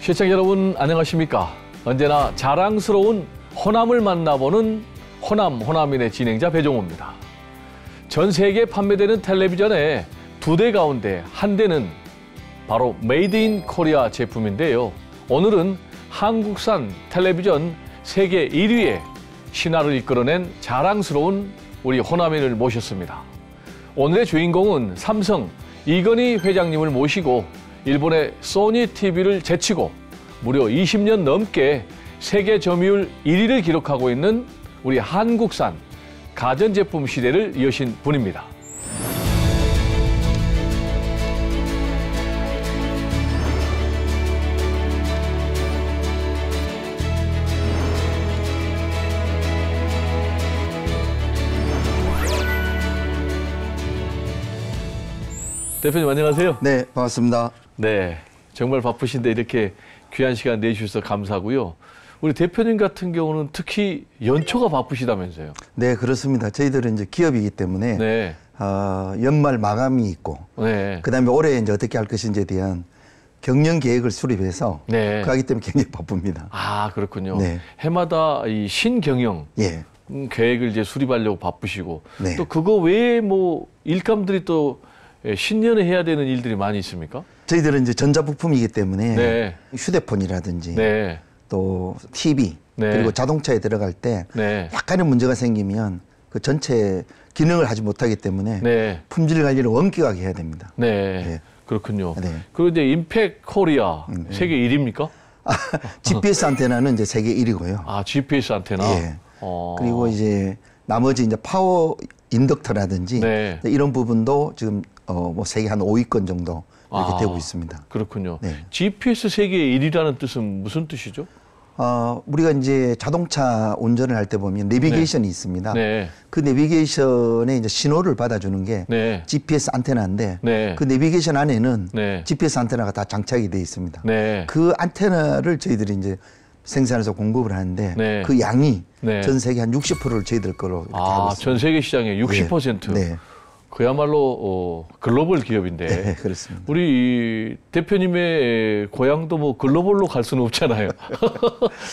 시청자 여러분 안녕하십니까? 언제나 자랑스러운 호남을 만나보는 호남인의 진행자 배종호입니다. 전 세계에 판매되는 텔레비전의 2대 가운데 한 대는 바로 메이드 인 코리아 제품인데요. 오늘은 한국산 텔레비전 세계 1위의 신화를 이끌어낸 자랑스러운 우리 호남인을 모셨습니다. 오늘의 주인공은 삼성 이건희 회장님을 모시고 일본의 소니 TV를 제치고 무려 20년 넘게 세계 점유율 1위를 기록하고 있는 우리 한국산 가전제품 시대를 여신 분입니다. 대표님 안녕하세요. 네, 반갑습니다. 네, 정말 바쁘신데 이렇게 귀한 시간 내주셔서 감사하고요. 우리 대표님 같은 경우는 특히 연초가 바쁘시다면서요? 네, 그렇습니다. 저희들은 이제 기업이기 때문에 네. 연말 마감이 있고, 네. 그다음에 올해 이제 어떻게 할 것인지에 대한 경영 계획을 수립해서 네. 그하기 때문에 굉장히 바쁩니다. 아, 그렇군요. 네. 해마다 이 신경영 예. 계획을 이제 수립하려고 바쁘시고 네. 또 그거 외에 뭐 일감들이 또 신년에 해야 되는 일들이 많이 있습니까? 저희들은 이제 전자부품이기 때문에 네. 휴대폰이라든지 네. 또 TV 네. 그리고 자동차에 들어갈 때 네. 약간의 문제가 생기면 그 전체 기능을 하지 못하기 때문에 네. 품질 관리를 엄격하게 해야 됩니다. 네. 네. 그렇군요. 네. 그리고 이제 임팩 코리아 세계 1위입니까? GPS 안테나는 이제 세계 1위고요. 아, GPS 안테나. 예. 그리고 이제 나머지 이제 파워 인덕터라든지 네. 이런 부분도 지금 뭐 세계 한 5위권 정도 이렇게 아, 되고 있습니다. 그렇군요. 네. GPS 세계 1위라는 뜻은 무슨 뜻이죠? 우리가 이제 자동차 운전을 할 때 보면 내비게이션이 있습니다. 네. 그 내비게이션에 이제 신호를 받아주는 게 네. GPS 안테나인데 네. 그 내비게이션 안에는 네. GPS 안테나가 다 장착이 되어 있습니다. 네. 그 안테나를 저희들이 이제 생산해서 공급을 하는데 네. 그 양이 네. 전 세계 한 60%를 저희들 거로 이렇게 하고 있습니다. 전 세계 시장의 60%. 네. 그야말로 글로벌 기업인데. 네, 그렇습니다. 우리 대표님의 고향도 뭐 글로벌로 갈 수는 없잖아요.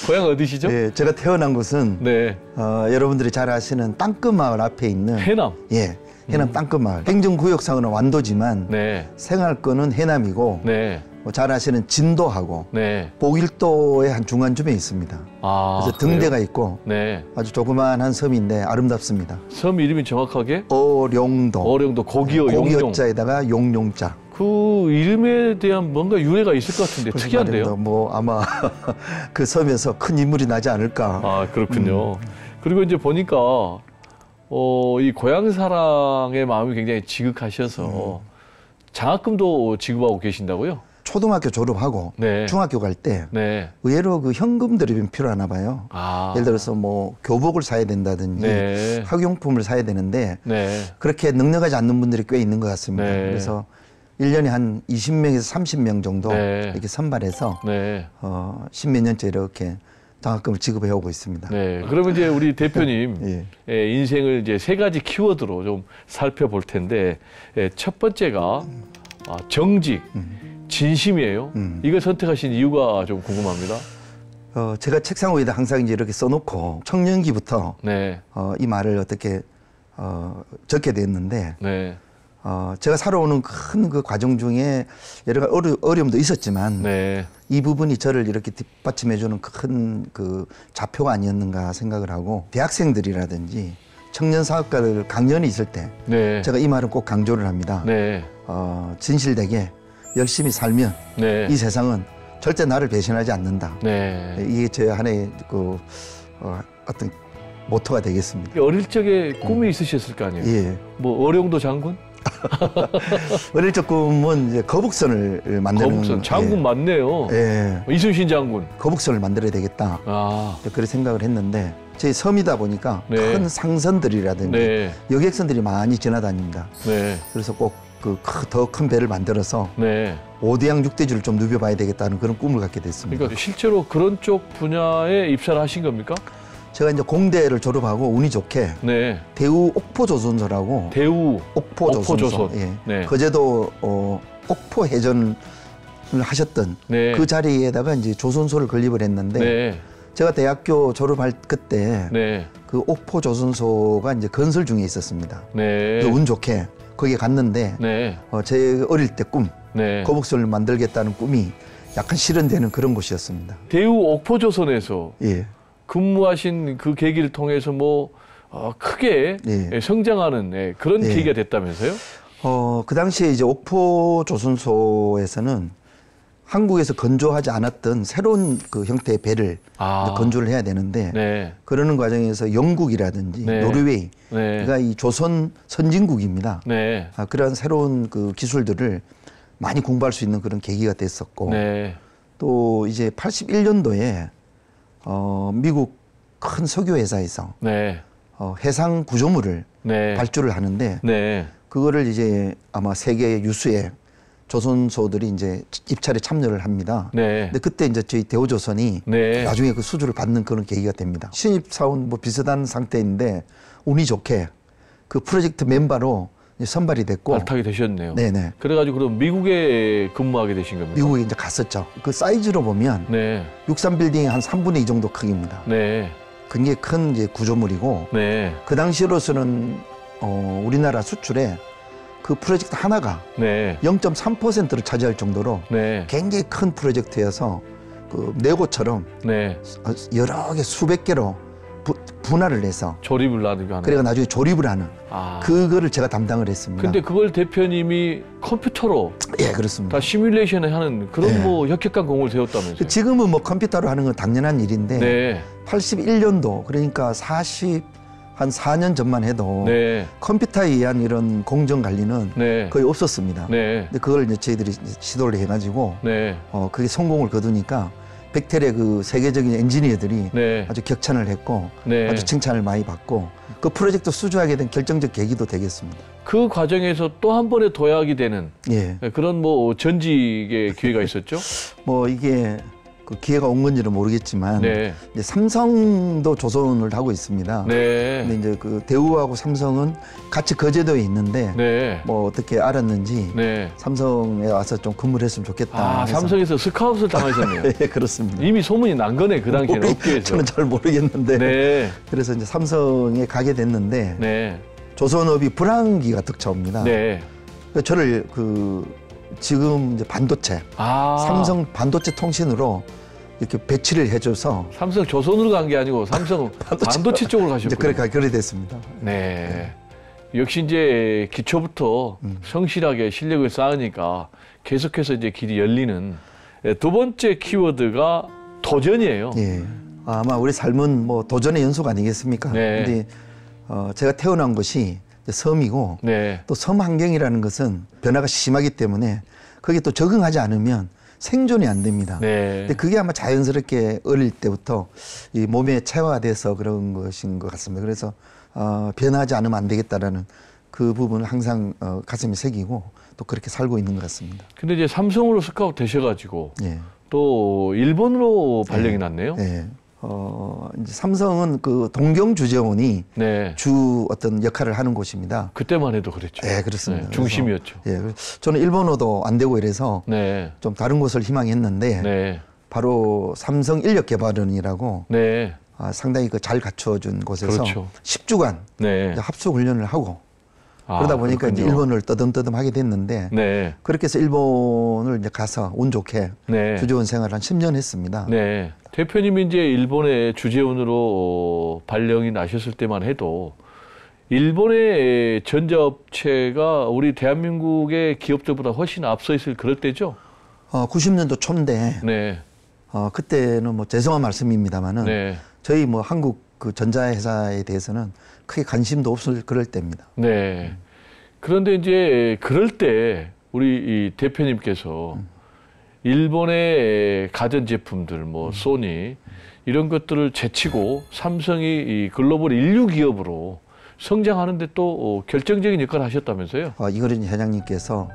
고향 어디시죠? 네, 제가 태어난 곳은 네. 여러분들이 잘 아시는 땅끝마을 앞에 있는 해남. 예, 해남 땅끝마을. 행정구역상으로는 완도지만 네. 생활권은 해남이고 네. 뭐 잘 아시는 진도하고 네. 보길도의 한 중간쯤에 있습니다. 그래서 등대가 그래요? 있고 네. 아주 조그마한 섬인데 아름답습니다. 섬 이름이 정확하게? 어룡도. 어령도 고기어 용용. 고기어자에다가 용용자. 그 이름에 대한 뭔가 유래가 있을 것 같은데 특이한데요? 뭐 아마 그 섬에서 큰 인물이 나지 않을까. 아, 그렇군요. 그리고 이제 보니까 이 고향 사랑의 마음이 굉장히 지극하셔서 장학금도 지급하고 계신다고요? 초등학교 졸업하고 네. 중학교 갈 때 네. 의외로 그 현금들이 좀 필요하나 봐요. 아. 예를 들어서 뭐 교복을 사야 된다든지 네. 학용품을 사야 되는데 네. 그렇게 넉넉하지 않는 분들이 꽤 있는 것 같습니다. 네. 그래서 1년에 한 20명에서 30명 정도 네. 이렇게 선발해서 네. 10몇 년째 이렇게 장학금을 지급해 오고 있습니다. 네. 그러면 이제 우리 대표님 예. 인생을 이제 3가지 키워드로 좀 살펴볼 텐데 첫 번째가 정직, 진심이에요. 이걸 선택하신 이유가 좀 궁금합니다. 제가 책상 위에다 항상 이제 이렇게 써놓고 청년기부터 네. 이 말을 어떻게 적게 됐는데 네. 제가 살아오는 큰 그 과정 중에 여러 가지 어려움도 있었지만 네. 이 부분이 저를 이렇게 뒷받침해주는 큰 그 좌표가 아니었는가 생각을 하고 대학생들이라든지 청년 사업가들 강연이 있을 때 네. 제가 이 말은 꼭 강조를 합니다. 네. 진실되게 열심히 살면 네. 이 세상은 절대 나를 배신하지 않는다. 네. 이게 제 하나의 그 어떤 모토가 되겠습니다. 어릴 적에 꿈이 있으셨을 거 아니에요? 예. 뭐 어룡도 장군? 어릴 적 꿈은 이제 거북선을 만드는 거북선 장군 맞네요. 예. 이순신 장군. 거북선을 만들어야 되겠다. 그런 생각을 했는데 저희 섬이다 보니까 네. 큰 상선들이라든지 네. 여객선들이 많이 지나다닙니다. 네. 그래서 꼭 그 더 큰 배를 만들어서 네. 5대양 6대주를 좀 누벼봐야 되겠다는 그런 꿈을 갖게 됐습니다. 그러니까 실제로 그런 쪽 분야에 입사를 하신 겁니까? 제가 이제 공대를 졸업하고 운이 좋게 네. 대우 옥포조선소라고 대우 옥포조선소. 옥포조선. 예. 네. 거제도 옥포 해전 하셨던 네. 그 자리에다가 이제 조선소를 건립을 했는데 네. 제가 대학교 졸업할 그때 네. 그 옥포 조선소가 이제 건설 중에 있었습니다. 네. 운 좋게 거기에 갔는데 네. 제 어릴 때 꿈, 네. 거북선을 만들겠다는 꿈이 약간 실현되는 그런 곳이었습니다. 대우 옥포조선에서 예. 근무하신 그 계기를 통해서 뭐 크게 예. 성장하는 그런 예. 계기가 됐다면서요? 그 당시에 이제 옥포 조선소에서는 한국에서 건조하지 않았던 새로운 그 형태의 배를 이제 건조를 해야 되는데 네. 그러는 과정에서 영국이라든지 네. 노르웨이가 이 조선 선진국입니다. 네. 그런 새로운 그 기술들을 많이 공부할 수 있는 그런 계기가 됐었고 네. 또 이제 81년도에 미국 큰 석유 회사에서 네. 해상 구조물을 네. 발주를 하는데 네. 그거를 이제 아마 세계 유수의 조선소들이 이제 입찰에 참여를 합니다. 네. 근데 그때 이제 저희 대우조선이 네. 나중에 그 수주를 받는 그런 계기가 됩니다. 신입사원 뭐 비슷한 상태인데 운이 좋게 그 프로젝트 멤버로 이제 선발이 됐고 발탁이 되셨네요. 네네. 그래가지고 그럼 미국에 근무하게 되신 겁니까? 미국에 이제 갔었죠. 그 사이즈로 보면 네. 63 빌딩의 한 3분의 2 정도 크기입니다. 네. 굉장히 큰 이제 구조물이고 네. 그 당시로서는 우리나라 수출에 그 프로젝트 하나가 네. 0.3%를 차지할 정도로 네. 굉장히 큰 프로젝트여서 그 네고처럼 네. 여러 개 수백 개로 분할을 해서 조립을 하는. 그래가 나중에 조립을 하는 그거를 제가 담당을 했습니다. 근데 그걸 대표님이 컴퓨터로 예, 그렇습니다. 다 시뮬레이션을 하는 그런 네. 뭐 혁혁한 공을 세웠다면서요? 지금은 뭐 컴퓨터로 하는 건 당연한 일인데 네. 81년도 그러니까 한 4년 전만 해도 네. 컴퓨터에 의한 이런 공정 관리는 네. 거의 없었습니다. 네. 근데 그걸 이제 저희들이 시도를 해가지고 네. 그게 성공을 거두니까 벡텔의 그 세계적인 엔지니어들이 네. 아주 격찬을 했고 네. 아주 칭찬을 많이 받고 그 프로젝트 수주하게 된 결정적 계기도 되겠습니다. 그 과정에서 또 한 번의 도약이 되는 예. 그런 뭐 전직의 기회가 있었죠? 뭐 이게 그 기회가 온 건지는 모르겠지만 네. 이제 삼성도 조선을 하고 있습니다. 네. 근데 이제 그 대우하고 삼성은 같이 거제도에 있는데 네. 뭐 어떻게 알았는지 네. 삼성에 와서 좀 근무를 했으면 좋겠다. 해서. 삼성에서 스카웃을 당하셨네요. 예, 그렇습니다. 이미 소문이 난 거네, 그 당시에는 업계에서. 저는 잘 모르겠는데. 네. 그래서 이제 삼성에 가게 됐는데 네. 조선업이 불황기가 득차옵니다. 네. 그래서 저를 지금 이제 반도체 삼성 반도체 통신으로 이렇게 배치를 해줘서 삼성 조선으로 간 게 아니고 삼성 반도체 쪽으로 이제 가셨군요. 그래 됐습니다. 네. 역시 이제 기초부터 성실하게 실력을 쌓으니까 계속해서 이제 길이 열리는 두 번째 키워드가 도전이에요. 예. 아마 우리 삶은 뭐 도전의 연속 아니겠습니까? 네. 근데 제가 태어난 곳이 섬이고 네. 또 섬 환경이라는 것은 변화가 심하기 때문에 거기에 또 적응하지 않으면 생존이 안 됩니다. 네. 근데 그게 아마 자연스럽게 어릴 때부터 이 몸에 체화돼서 그런 것인 것 같습니다. 그래서 변하지 않으면 안 되겠다라는 그 부분을 항상 가슴에 새기고 또 그렇게 살고 있는 것 같습니다. 근데 이제 삼성으로 스카우트 되셔가지고 예. 또 일본으로 발령이 났네요. 예. 이제 삼성은 그 동경주재원이 네. 주 어떤 역할을 하는 곳입니다. 그때만 해도 그랬죠. 예, 그렇습니다. 네, 중심이었죠. 그래서, 예, 저는 일본어도 안 되고 이래서 네. 좀 다른 곳을 희망했는데 네. 바로 삼성인력개발원이라고 네. 상당히 잘 갖춰준 곳에서 그렇죠. 10주간 네. 합숙 훈련을 하고 그러다 보니까 이제 일본을 떠듬떠듬 하게 됐는데 네. 그렇게 해서 일본을 이제 가서 운 좋게 네. 주재원 생활을 한 10년 했습니다. 네. 대표님이 이제 일본의 주재원으로 발령이 나셨을 때만 해도 일본의 전자업체가 우리 대한민국의 기업들보다 훨씬 앞서 있을 그럴 때죠? 90년도 초인데 네. 그때는 뭐 죄송한 말씀입니다만은 네. 저희 뭐 한국 그 전자회사에 대해서는 크게 관심도 없을 그럴 때입니다. 네. 그런데 이제 그럴 때 우리 이 대표님께서 일본의 가전제품들, 뭐 소니 이런 것들을 제치고 삼성이 이 글로벌 인류 기업으로 성장하는데 또 결정적인 역할을 하셨다면서요? 이거는 회장님께서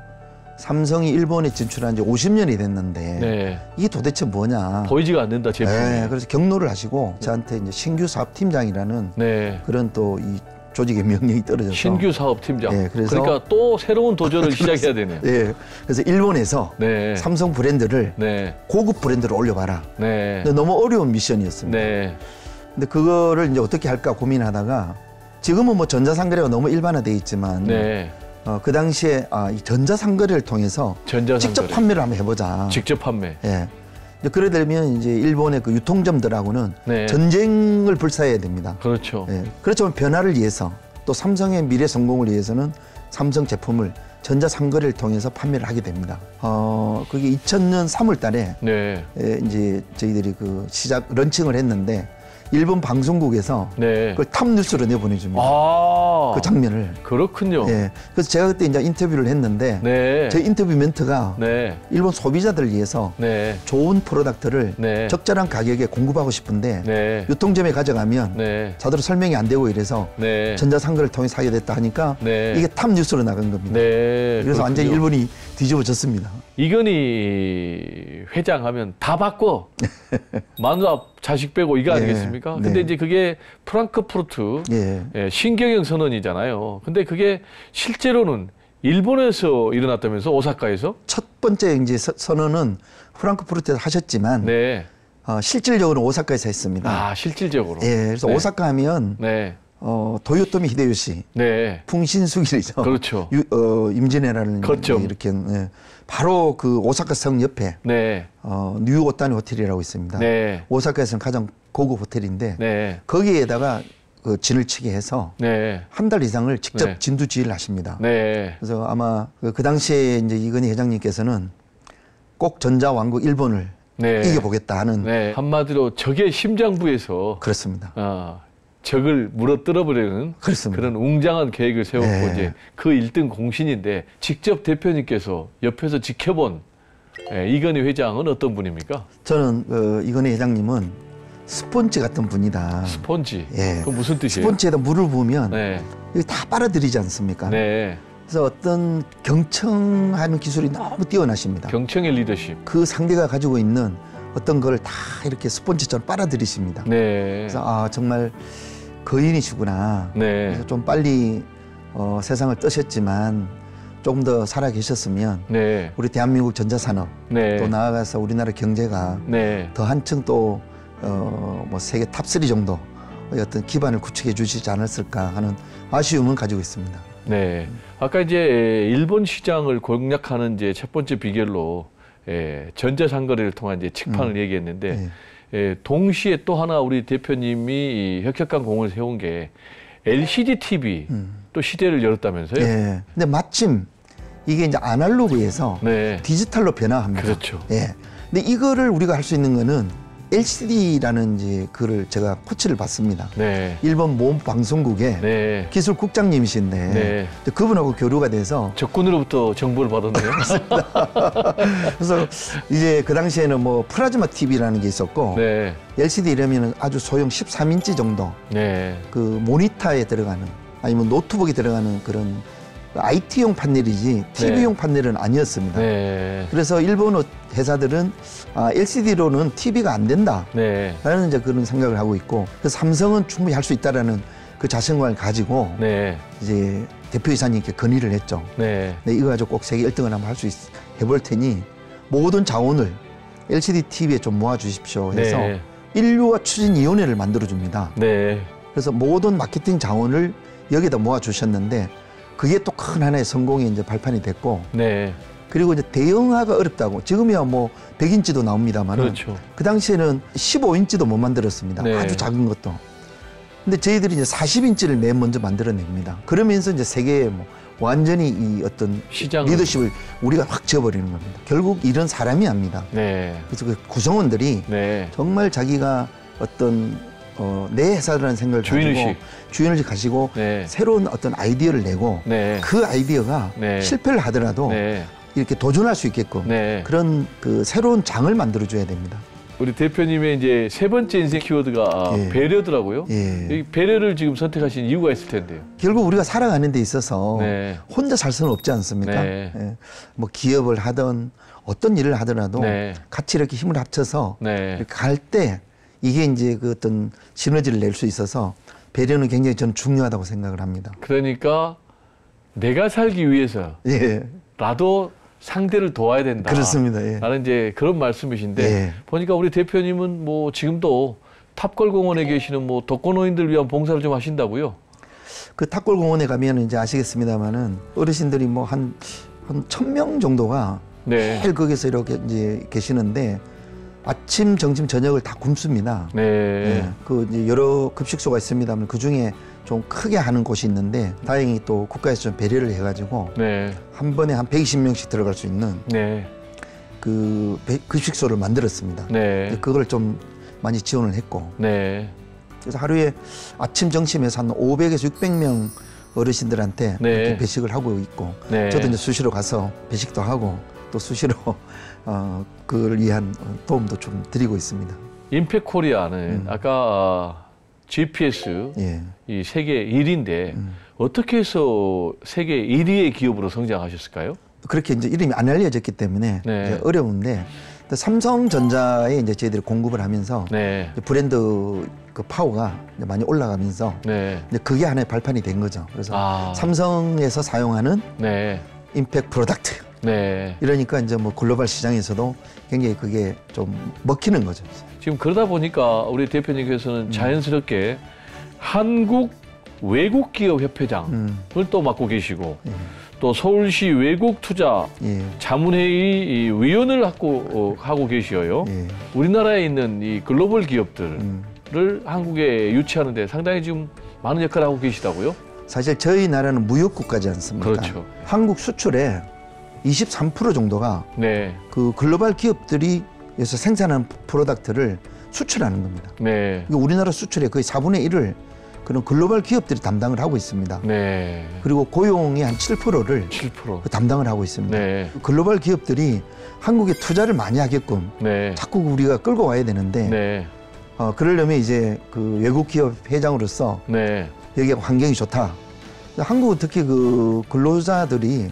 삼성이 일본에 진출한 지 50년이 됐는데 네. 이게 도대체 뭐냐? 보이지가 않는다 제품이. 네, 그래서 경로를 하시고 저한테 이제 신규 사업팀장이라는 네. 그런 또 이 조직의 명령이 떨어져서 신규 사업팀장. 예, 그러니까 또 새로운 도전을 시작해야 되네요. 예, 그래서 일본에서 네. 삼성 브랜드를 네. 고급 브랜드로 올려봐라. 네. 근데 너무 어려운 미션이었습니다. 네. 근데 그거를 이제 어떻게 할까 고민하다가 지금은 뭐 전자상거래가 너무 일반화돼 있지만 네. 그 당시에 이 전자상거래를 통해서 전자상거래. 직접 판매를 한번 해보자. 직접 판매. 예. 이제 그래 되면 이제 일본의 그 유통점들하고는 네. 전쟁을 불사해야 됩니다. 그렇죠. 예. 그렇지만 변화를 위해서 또 삼성의 미래 성공을 위해서는 삼성 제품을 전자상거래를 통해서 판매를 하게 됩니다. 그게 2000년 3월 달에 네. 이제 저희들이 그 시작 런칭을 했는데 일본 방송국에서 네. 그걸 탑뉴스로 내보내줍니다. 아. 그 장면을. 그렇군요. 예. 그래서 제가 그때 이제 인터뷰를 했는데 네. 제 인터뷰 멘트가 네. 일본 소비자들을 위해서 네. 좋은 프로덕트를 네. 적절한 가격에 공급하고 싶은데 네. 유통점에 가져가면 네. 자대로 설명이 안 되고 이래서 네. 전자상거래를 통해 사게 됐다 하니까 네. 이게 탑뉴스로 나간 겁니다. 네. 그래서 그렇군요. 완전히 일본이 뒤집어졌습니다. 이건희 회장하면 다 바꿔. 마누라 자식 빼고 이거 예. 아니겠습니까? 근데 네. 이제 그게 프랑크푸르트 예. 신경영 선언이잖아요. 근데 그게 실제로는 일본에서 일어났다면서 오사카에서? 첫 번째 이제 선언은 프랑크푸르트에서 하셨지만 네. 실질적으로 오사카에서 했습니다. 아, 실질적으로. 예, 그래서 네. 오사카 하면 네. 도요토미 히데요시, 네. 풍신수길이죠. 그렇죠. 임진왜란을 거점. 이렇게 바로 그 오사카 성 옆에 네. 뉴 오타니 호텔이라고 있습니다. 네. 오사카에서는 가장 고급 호텔인데 네. 거기에다가 그 진을 치게 해서 네. 한 달 이상을 직접 네. 진두지휘를 하십니다. 네. 그래서 아마 그 당시에 이제 이건희 회장님께서는 꼭 전자왕국 일본을 네. 이겨보겠다 하는 네. 한마디로 적의 심장부에서 그렇습니다. 적을 물어뜯어 버리는 그렇습니다. 그런 웅장한 계획을 세웠고 네. 이제 그 1등 공신인데 직접 대표님께서 옆에서 지켜본 이건희 회장은 어떤 분입니까? 저는 이건희 회장님은 스폰지 같은 분이다. 스폰지. 예. 그 무슨 뜻이에요? 스폰지에다 물을 부으면 네. 이게 다 빨아들이지 않습니까? 네. 그래서 어떤 경청하는 기술이 너무 뛰어나십니다. 경청의 리더십. 그 상대가 가지고 있는 어떤 걸 다 이렇게 스폰지처럼 빨아들이십니다. 네. 그래서 정말 거인이시구나. 네. 그래서 좀 빨리 세상을 떠셨지만 조금 더 살아 계셨으면 네. 우리 대한민국 전자산업 네. 또 나아가서 우리나라 경제가 네. 더 한층 또 뭐 세계 탑3 정도 어떤 기반을 구축해 주시지 않았을까 하는 아쉬움은 가지고 있습니다. 네. 아까 이제 일본 시장을 공략하는 이제 첫 번째 비결로 전자상거래를 통한 이제 직판을 얘기했는데 동시에 또 하나 우리 대표님이 이 혁혁한 공을 세운 게 LCD TV 또 시대를 열었다면서요? 예. 근데 마침 이게 이제 아날로그에서 네. 디지털로 변화합니다. 그렇죠. 예. 근데 이거를 우리가 할 수 있는 거는 LCD라는 이제 그를 제가 코치를 받습니다. 네. 일본 모험 방송국의 네. 기술국장님이신데 네. 그분하고 교류가 돼서 적군으로부터 정보를 받았네요. 그래서 이제 그 당시에는 뭐 플라즈마 TV라는 게 있었고 네. LCD 이러면 아주 소형 13인치 정도 네. 그 모니터에 들어가는 아니면 노트북에 들어가는 그런 IT용 판넬이지 TV용 판넬은 아니었습니다. 네. 그래서 일본 회사들은 LCD로는 TV가 안 된다. 네. 라는 이제 그런 생각을 하고 있고 그래서 삼성은 충분히 할 수 있다라는 그 자신감을 가지고 네. 이제 대표이사님께 건의를 했죠. 네. 네, 이거 가지고 꼭 세계 1등을 한번 할 수 해볼 테니 모든 자원을 LCD TV에 좀 모아주십시오 해서 네. 인류화 추진위원회를 만들어줍니다. 네. 그래서 모든 마케팅 자원을 여기다 모아주셨는데 그게 또 큰 하나의 성공의 이제 발판이 됐고 네. 그리고 이제 대형화가 어렵다고 지금이야 뭐 100인치도 나옵니다만 그렇죠. 그 당시에는 15인치도 못 만들었습니다. 네. 아주 작은 것도. 근데 저희들이 이제 40인치를 맨 먼저 만들어냅니다. 그러면서 이제 세계에 뭐 완전히 이 어떤 시장을. 리더십을 우리가 확 지어버리는 겁니다. 결국 일은 사람이 합니다. 네. 그래서 그 구성원들이 네. 정말 자기가 어떤 내 회사라는 생각을 주인의식. 가지고 주인의식 가지고 네. 새로운 어떤 아이디어를 내고 네. 그 아이디어가 네. 실패를 하더라도 네. 이렇게 도전할 수 있게끔 네. 그런 그 새로운 장을 만들어줘야 됩니다. 우리 대표님의 이제 세 번째 인생 키워드가 예. 배려더라고요. 예. 이 배려를 지금 선택하신 이유가 있을 텐데요. 결국 우리가 살아가는 데 있어서 네. 혼자 살 수는 없지 않습니까? 네. 예. 뭐 기업을 하든 어떤 일을 하더라도 네. 같이 이렇게 힘을 합쳐서 네. 이렇게 갈 때 이게 이제 그 어떤 시너지를 낼 수 있어서 배려는 굉장히 저는 중요하다고 생각을 합니다. 그러니까 내가 살기 위해서라도 예, 상대를 도와야 된다. 그렇습니다. 예. 라는 이제 그런 말씀이신데 예. 보니까 우리 대표님은 뭐 지금도 탑골공원에 계시는 뭐 독거노인들 위한 봉사를 좀 하신다고요? 그 탑골공원에 가면 이제 아시겠습니다만은 어르신들이 뭐 한 1,000명 정도가 네. 매일 거기서 이렇게 이제 계시는데 아침, 점심, 저녁을 다 굶습니다. 네. 예, 그 이제 여러 급식소가 있습니다만 그 중에 좀 크게 하는 곳이 있는데 다행히 또 국가에서 좀 배려를 해가지고 네. 한 번에 한 120명씩 들어갈 수 있는 네. 그 급식소를 만들었습니다. 네. 그걸 좀 많이 지원을 했고 네. 그래서 하루에 아침 점심에서 한 500에서 600명 어르신들한테 네. 이렇게 배식을 하고 있고 네. 저도 이제 수시로 가서 배식도 하고 또 수시로 그걸 위한 도움도 좀 드리고 있습니다. 임팩 코리아는 아까 GPS 예. 이 세계 1위인데 어떻게 해서 세계 1위의 기업으로 성장하셨을까요? 그렇게 이제 이름이 안 알려졌기 때문에 네. 이제 어려운데 삼성전자에 이제 저희들이 공급을 하면서 네. 브랜드 그 파워가 이제 많이 올라가면서 네. 이제 그게 하나의 발판이 된 거죠. 그래서 아. 삼성에서 사용하는 네. 임팩 프로덕트. 네. 이러니까 이제 뭐 글로벌 시장에서도 굉장히 그게 좀 먹히는 거죠. 지금 그러다 보니까 우리 대표님께서는 자연스럽게 한국 외국기업협회장을 또 맡고 계시고 또 서울시 외국투자 예. 자문회의 이 위원을 하고 계시어요. 예. 우리나라에 있는 이 글로벌 기업들을 한국에 유치하는 데 상당히 지금 많은 역할을 하고 계시다고요? 사실 저희 나라는 무역국가지 않습니까? 그렇죠. 한국 수출의 23% 정도가 네. 그 글로벌 기업들이 여기서 생산한 프로덕트를 수출하는 겁니다. 네. 이게 우리나라 수출의 거의 4분의 1을 그런 글로벌 기업들이 담당을 하고 있습니다. 네. 그리고 고용의 한 7%를 7%. 담당을 하고 있습니다. 네. 글로벌 기업들이 한국에 투자를 많이 하게끔 네. 자꾸 우리가 끌고 와야 되는데 네. 그러려면 이제 그 외국 기업 회장으로서 네. 여기 환경이 좋다. 한국은 특히 그 근로자들이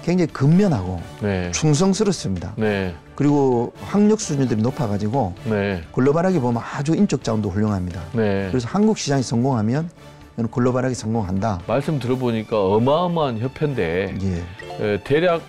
굉장히 근면하고 네. 충성스럽습니다. 네. 그리고 학력 수준들이 높아가지고 네. 글로벌하게 보면 아주 인적 자원도 훌륭합니다. 네. 그래서 한국 시장이 성공하면 저는 글로벌하게 성공한다. 말씀 들어보니까 어마어마한 협회인데 예. 대략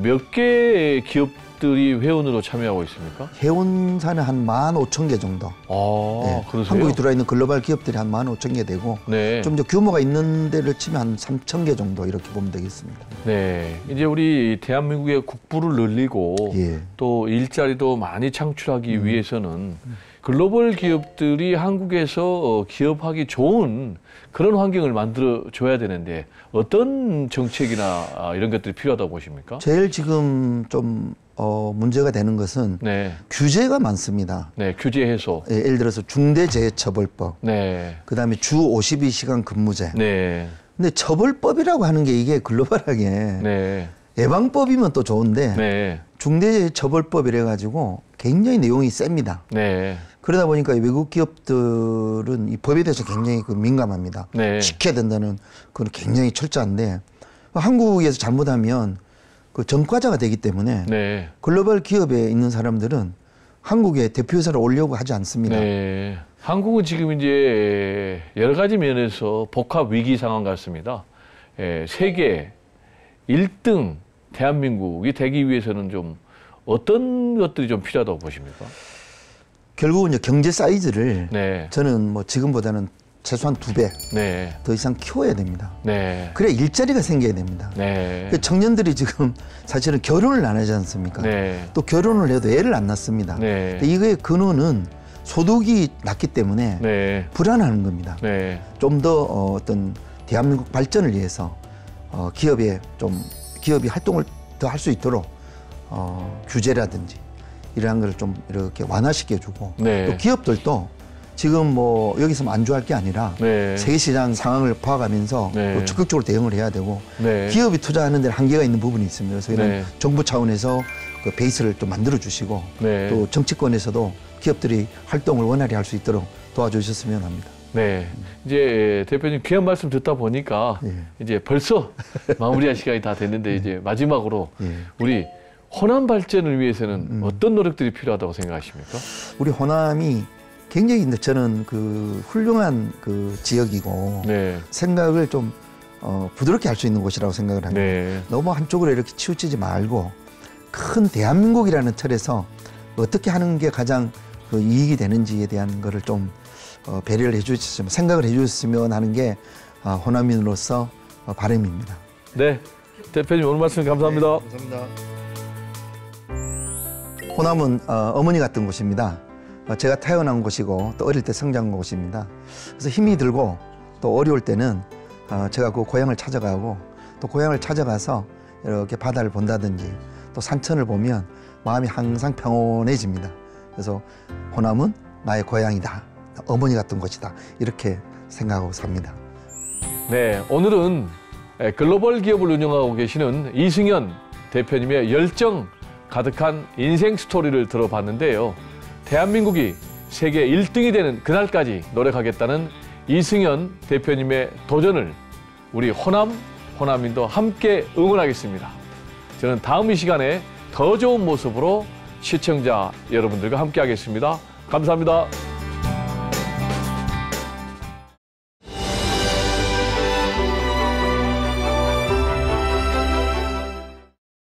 몇 개의 기업들이 회원으로 참여하고 있습니까? 회원사는 한 15,000개 정도. 아, 예. 그러세요? 한국에 들어와 있는 글로벌 기업들이 한 15,000개 되고 네. 좀 더 규모가 있는 데를 치면 한 3,000개 정도 이렇게 보면 되겠습니다. 네. 이제 우리 대한민국의 국부를 늘리고 예. 또 일자리도 많이 창출하기 위해서는 글로벌 기업들이 한국에서 기업하기 좋은 그런 환경을 만들어 줘야 되는데 어떤 정책이나 이런 것들이 필요하다고 보십니까? 제일 지금 좀 문제가 되는 것은 네. 규제가 많습니다. 네. 규제 해소. 예, 예를 들어서 중대재해처벌법, 네. 그다음에 주 52시간 근무제. 네. 근데 처벌법이라고 하는 게 이게 글로벌하게 네. 예방법이면 또 좋은데 네. 중대재해처벌법이래 가지고 굉장히 내용이 셉니다. 네. 그러다 보니까 외국 기업들은 이 법에 대해서 굉장히 민감합니다. 네. 지켜야 된다는 그건 굉장히 철저한데 한국에서 잘못하면 그 전과자가 되기 때문에 네. 글로벌 기업에 있는 사람들은 한국에 대표회사를 오려고 하지 않습니다. 네. 한국은 지금 이제 여러 가지 면에서 복합 위기 상황 같습니다. 세계 1등 대한민국이 되기 위해서는 좀 어떤 것들이 좀 필요하다고 보십니까? 결국은 이제 경제 사이즈를 네. 저는 뭐 지금보다는 최소한 2배 네. 더 이상 키워야 됩니다. 네. 그래야 일자리가 생겨야 됩니다. 네. 청년들이 지금 사실은 결혼을 안 하지 않습니까? 네. 또 결혼을 해도 애를 안 낳습니다. 네. 근데 이거의 근원은 소득이 낮기 때문에 네. 불안하는 겁니다. 네. 좀 더 어떤 대한민국 발전을 위해서 기업이 활동을 더 할 수 있도록 규제라든지 이러한 걸 좀 이렇게 완화시켜주고 네. 또 기업들도 지금 뭐 여기서 안주할 게 아니라 네. 세계시장 상황을 봐가면서 네. 또 적극적으로 대응을 해야 되고 네. 기업이 투자하는 데는 한계가 있는 부분이 있습니다. 그래서 이런 네. 정부 차원에서 그 베이스를 좀 만들어 주시고 네. 또 정치권에서도 기업들이 활동을 원활히 할 수 있도록 도와주셨으면 합니다. 네. 이제 대표님 귀한 말씀 듣다 보니까 예. 이제 벌써 마무리할 시간이 다 됐는데 이제 마지막으로 예. 우리 호남 발전을 위해서는 어떤 노력들이 필요하다고 생각하십니까? 우리 호남이 굉장히 근데 저는 그 훌륭한 그 지역이고 네. 생각을 좀 부드럽게 할 수 있는 곳이라고 생각을 합니다. 네. 너무 한쪽으로 이렇게 치우치지 말고 큰 대한민국이라는 틀에서 어떻게 하는 게 가장 그 이익이 되는지에 대한 거를 좀 배려를 해주셨으면, 생각을 해주셨으면 하는 게 호남인으로서 바람입니다. 네. 대표님 오늘 말씀 감사합니다. 감사합니다. 호남은 어머니 같은 곳입니다. 제가 태어난 곳이고 또 어릴 때 성장한 곳입니다. 그래서 힘이 들고 또 어려울 때는 제가 그 고향을 찾아가고 또 고향을 찾아가서 이렇게 바다를 본다든지 또 산천을 보면 마음이 항상 평온해집니다. 그래서 호남은 나의 고향이다, 어머니 같은 곳이다, 이렇게 생각하고 삽니다. 네, 오늘은 글로벌 기업을 운영하고 계시는 이승현 대표님의 열정 가득한 인생 스토리를 들어봤는데요. 대한민국이 세계 1등이 되는 그날까지 노력하겠다는 이승현 대표님의 도전을 우리 호남인도 함께 응원하겠습니다. 저는 다음 이 시간에 더 좋은 모습으로 시청자 여러분들과 함께 하겠습니다. 감사합니다.